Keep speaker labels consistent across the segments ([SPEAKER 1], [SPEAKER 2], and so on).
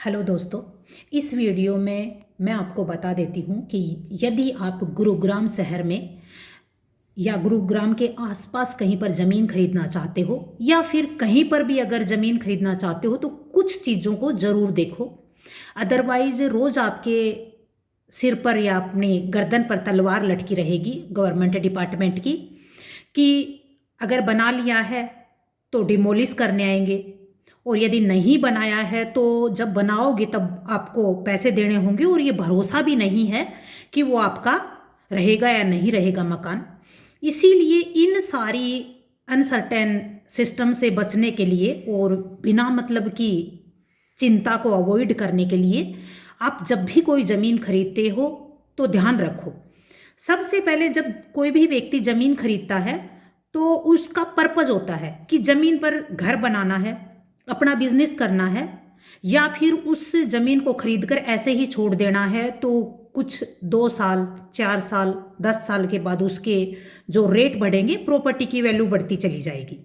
[SPEAKER 1] Hello दोस्तों, इस video में मैं आपको बता देती हूँ कि यदि आप गुरुग्राम शहर में या गुरुग्राम के आसपास कहीं पर ज़मीन खरीदना चाहते हो या फिर कहीं पर भी अगर ज़मीन खरीदना चाहते हो तो कुछ चीज़ों को ज़रूर देखो। अदरवाइज रोज़ आपके सिर पर या अपनी गर्दन पर तलवार लटकी रहेगी गवर्नमेंट डिपार्टमेंट की कि अगर बना लिया है तो डिमोलिश करने आएंगे, और यदि नहीं बनाया है तो जब बनाओगे तब आपको पैसे देने होंगे, और ये भरोसा भी नहीं है कि वो आपका रहेगा या नहीं रहेगा मकान। इसीलिए इन सारी अनसर्टेन सिस्टम से बचने के लिए और बिना मतलब की चिंता को अवॉइड करने के लिए आप जब भी कोई ज़मीन खरीदते हो तो ध्यान रखो। सबसे पहले जब कोई भी व्यक्ति ज़मीन खरीदता है तो उसका पर्पज़ होता है कि ज़मीन पर घर बनाना है, अपना बिजनेस करना है, या फिर उस ज़मीन को खरीदकर ऐसे ही छोड़ देना है तो कुछ 2 साल 4 साल 10 साल के बाद उसके जो रेट बढ़ेंगे, प्रॉपर्टी की वैल्यू बढ़ती चली जाएगी।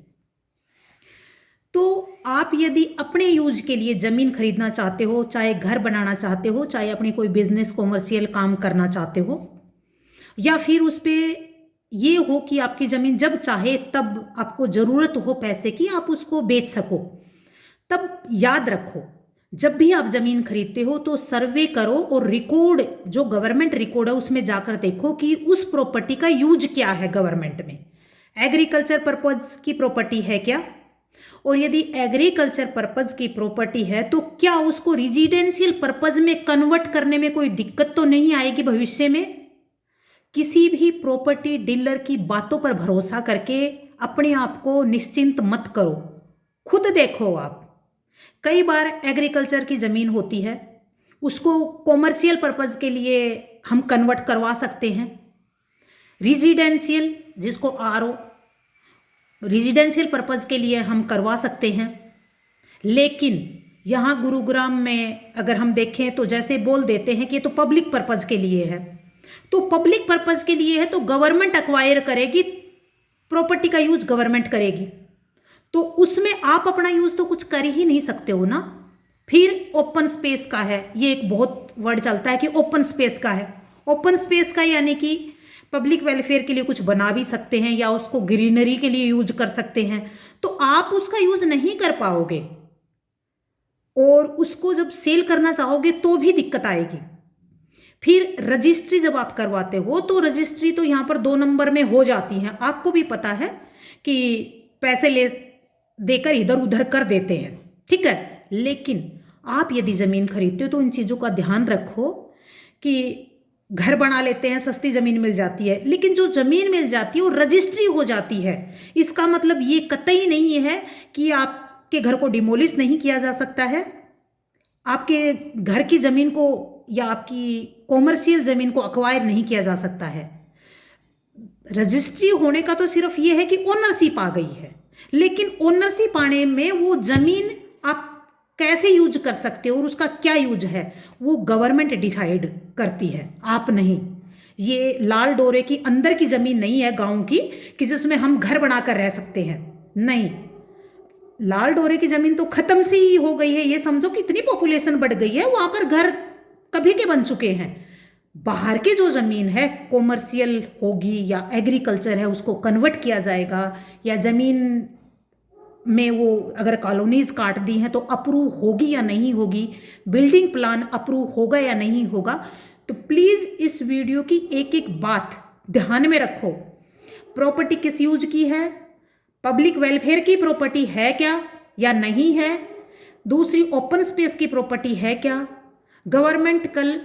[SPEAKER 1] तो आप यदि अपने यूज के लिए ज़मीन खरीदना चाहते हो, चाहे घर बनाना चाहते हो, चाहे अपने कोई बिजनेस कॉमर्शियल काम करना चाहते हो, या फिर उस पर ये हो कि आपकी ज़मीन जब चाहे तब आपको ज़रूरत हो पैसे की आप उसको बेच सको, तब याद रखो जब भी आप ज़मीन खरीदते हो तो सर्वे करो और रिकॉर्ड, जो गवर्नमेंट रिकॉर्ड है उसमें जाकर देखो कि उस प्रॉपर्टी का यूज क्या है गवर्नमेंट में। एग्रीकल्चर पर्पज़ की प्रॉपर्टी है क्या, और यदि एग्रीकल्चर पर्पज़ की प्रॉपर्टी है तो क्या उसको रेजिडेंशियल पर्पज़ में कन्वर्ट करने में कोई दिक्कत तो नहीं आएगी भविष्य में। किसी भी प्रॉपर्टी डीलर की बातों पर भरोसा करके अपने आप को निश्चिंत मत करो, खुद देखो आप। कई बार एग्रीकल्चर की ज़मीन होती है, उसको कॉमर्शियल पर्पज़ के लिए हम कन्वर्ट करवा सकते हैं, रेजिडेंशियल जिसको आरओ रेजिडेंशियल पर्पज़ के लिए हम करवा सकते हैं। लेकिन यहाँ गुरुग्राम में अगर हम देखें तो जैसे बोल देते हैं कि ये तो पब्लिक पर्पज़ के लिए है, तो पब्लिक पर्पज़ के लिए है तो गवर्नमेंट एक्वायर करेगी, प्रॉपर्टी का यूज गवर्नमेंट करेगी, तो उसमें आप अपना यूज तो कुछ कर ही नहीं सकते हो ना। फिर ओपन स्पेस का है, ये एक बहुत वर्ड चलता है कि ओपन स्पेस का है। ओपन स्पेस का यानी कि पब्लिक वेलफेयर के लिए कुछ बना भी सकते हैं या उसको ग्रीनरी के लिए यूज कर सकते हैं, तो आप उसका यूज नहीं कर पाओगे और उसको जब सेल करना चाहोगे तो भी दिक्कत आएगी। फिर रजिस्ट्री जब आप करवाते हो तो रजिस्ट्री तो यहाँ पर 2 नंबर में हो जाती हैं, आपको भी पता है कि पैसे ले देकर इधर उधर कर देते हैं, ठीक है। लेकिन आप यदि ज़मीन खरीदते हो तो इन चीज़ों का ध्यान रखो कि घर बना लेते हैं, सस्ती ज़मीन मिल जाती है, लेकिन जो ज़मीन मिल जाती है वो रजिस्ट्री हो जाती है। इसका मतलब ये कतई नहीं है कि आपके घर को डिमोलिश नहीं किया जा सकता है, आपके घर की ज़मीन को या आपकी कॉमर्शियल ज़मीन को अक्वायर नहीं किया जा सकता है। रजिस्ट्री होने का तो सिर्फ ये है कि ओनरशिप आ गई है, लेकिन ओनरशिप आने में वो ज़मीन आप कैसे यूज कर सकते हो और उसका क्या यूज है वो गवर्नमेंट डिसाइड करती है, आप नहीं। ये लाल डोरे की अंदर की ज़मीन नहीं है गांव की कि जिसमें हम घर बनाकर रह सकते हैं, नहीं। लाल डोरे की ज़मीन तो ख़त्म सी हो गई है, ये समझो कि इतनी पॉपुलेशन बढ़ गई है, वहाँ पर घर कभी के बन चुके हैं। बाहर की जो ज़मीन है कॉमर्शियल होगी या एग्रीकल्चर है उसको कन्वर्ट किया जाएगा, या ज़मीन में वो अगर कॉलोनीज काट दी हैं तो अप्रूव होगी या नहीं होगी, बिल्डिंग प्लान अप्रूव होगा या नहीं होगा। तो प्लीज़ इस वीडियो की एक एक बात ध्यान में रखो। प्रॉपर्टी किस यूज की है, पब्लिक वेलफेयर की प्रॉपर्टी है क्या या नहीं है, दूसरी ओपन स्पेस की प्रॉपर्टी है क्या, गवर्नमेंट कल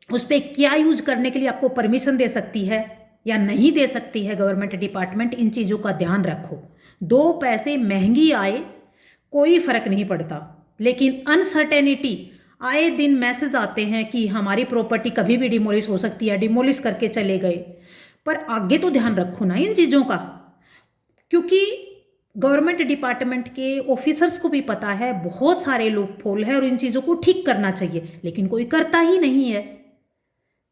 [SPEAKER 1] उस पर क्या यूज करने के लिए आपको परमिशन दे सकती है या नहीं दे सकती है गवर्नमेंट डिपार्टमेंट। इन चीज़ों का ध्यान रखो। 2 पैसे महंगी आए कोई फ़र्क नहीं पड़ता, लेकिन अनसर्टेनिटी आए दिन मैसेज आते हैं कि हमारी प्रॉपर्टी कभी भी डिमोलिश हो सकती है, डिमोलिश करके चले गए। पर आगे तो ध्यान रखो ना इन चीज़ों का, क्योंकि गवर्नमेंट डिपार्टमेंट के ऑफिसर्स को भी पता है बहुत सारे लूप होल है और इन चीज़ों को ठीक करना चाहिए, लेकिन कोई करता ही नहीं है।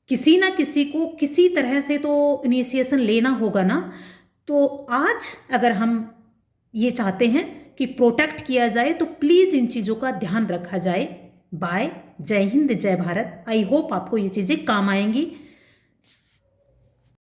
[SPEAKER 1] किसी ना किसी को किसी तरह से तो इनिशिएशन लेना होगा ना। तो आज अगर हम ये चाहते हैं कि प्रोटेक्ट किया जाए तो प्लीज़ इन चीज़ों का ध्यान रखा जाए। बाय। जय हिंद, जय भारत। आई होप आपको ये चीज़ें काम आएंगी।